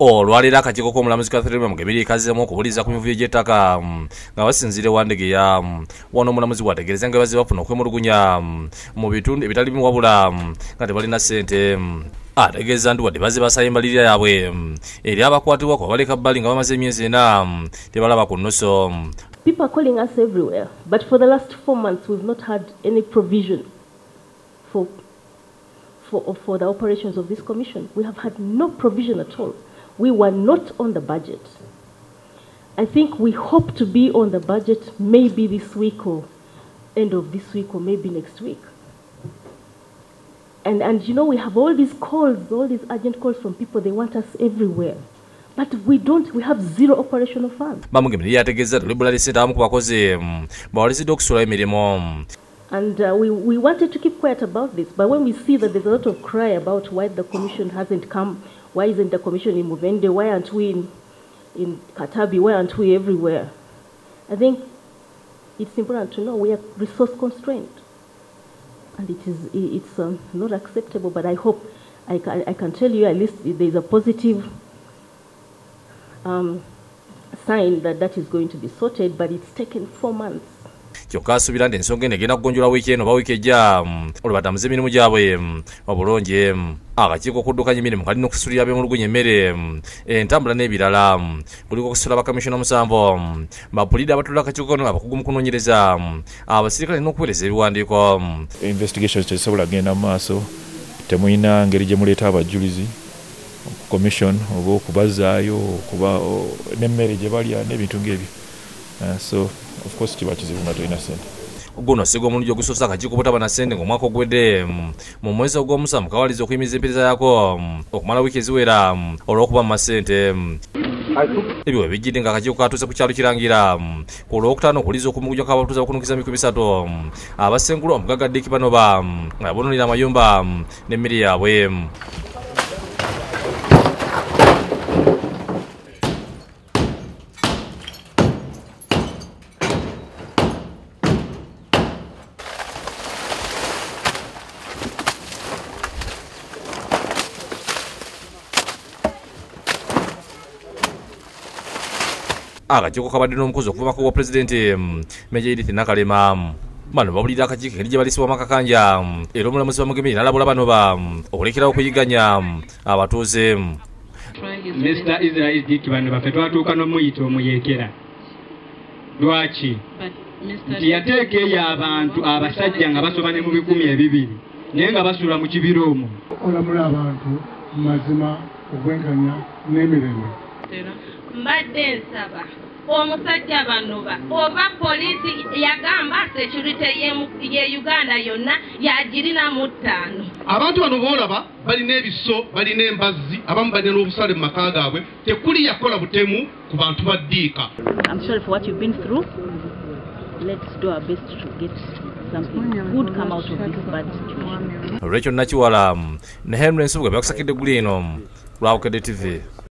olwalira akakiiko k'omulamuzi Catherine Mugebiri kazzemu okubuliza ku mivuyo gy'ettaka nga basinzire wandegeya wano omulamuzi bwategeereza nga baze bafuna okwemulugunya mu bitundu ebitali bimu wabula nga tebalina ssente. Ategeeza nti wadde baze basaba embalirira yaabwe eri abakwatibwa ku baleka bbali nga bamaze emyezi 4 tebalaba ku nnuso. People are calling us everywhere, but for the last 4 months we've not had any provision for the operations of this commission. We have had no provision at all. We were not on the budget. I think we hope to be on the budget maybe this week or end of this week or maybe next week. And you know, we have all these calls, all these urgent calls from people. They want us everywhere. But we don't, we have zero operational funds. Bamugemiri yategeeza tulibula lisente abamu ku bakozi bawalizidde okusula emirimu. And we wanted to keep quiet about this, but when we see that there's a lot of cry about why the commission hasn't come, why isn't the commission in Mubende, why aren't we in Katabi, why aren't we everywhere? I think it's important to know we are resource constrained. And it's not acceptable, but I hope I can tell you at least there's a positive sign that is going to be sorted, but it's taken 4 months. Kyokka asuubira nti ensonga eno egenda kugonjola wiiki eno oba wiiki ejja olwo batambuze emirimu gyabwe obulungi. Akakiiko okuddukanya emirimu kalina okusuulira ab'emulugunya emmere, entambula n'ebirala. Kuliko okusula bakamishona 7 bapulidde abatulira akakiiko kano abakugu mu kunoonyereza abasirikale n'okuweereza ebiwandiiko. Investigations tezisobola kugenda mu maaso, temulina ngeri gye muleeta abajulizi commission oba okubazaayo okuba n'emmere gye balya n'ebintu ng'ebyo. So of course kiba kizibu nga tolina ssente. Guno sigo omulundi ogusoose akakiiko obutaba na ssente ng'omwaka ogwedde mu mwezi ogw'omusanvu kawaliza okuyimiriza empeereza yaako okumala wiiki eziwera olw'okuba mu masente. Ebyo ebijjidde nga akakiiko katuuse ku kyalo kirangira ku Lwokutaano okuliza okumulugunya kw'abatuuze abakunukiza 300 abasengula omugaga Dick Banoba nga boononera amayumba n'emmere yaabwe. Akakiiko kabadde n'omukozi okuvumako gwa pulezidenti Meja Edith Nakalema. Bano babulira akakiiko engeri gye balisibwamu akakanja era omulamuzi Bamugemiri n'alabula Banoba okulekerawo okuyiganya abatuuze. Mr. Israel Dick Banoba ffe twatuuka n'omuyita omuyeekera. Lwaki? Nti yateeka eyo abantu abasajja nga basoba ne mu 200 naye nga basula mu kibira omwo. Olamula abantu mu mazima ogwenkanya n'emirembe. Mbadde nsaba omusajja Banoba oba poliisi yagamba security ye Uganda yonna yagirina mu 5. Abantu bano boolaba balina ebiso, balina embazzi, abamu balina n'obusale mu maka gaabwe. Tekuli yakola butemu ku bantu ba Ddiika. I'm sorry for what you've been through. Let's do our best to get something good come out of this bad situation. Rachel Nachiwala ne Henry Nsubuga byakusakidde guli eno lwa Bukedde TV.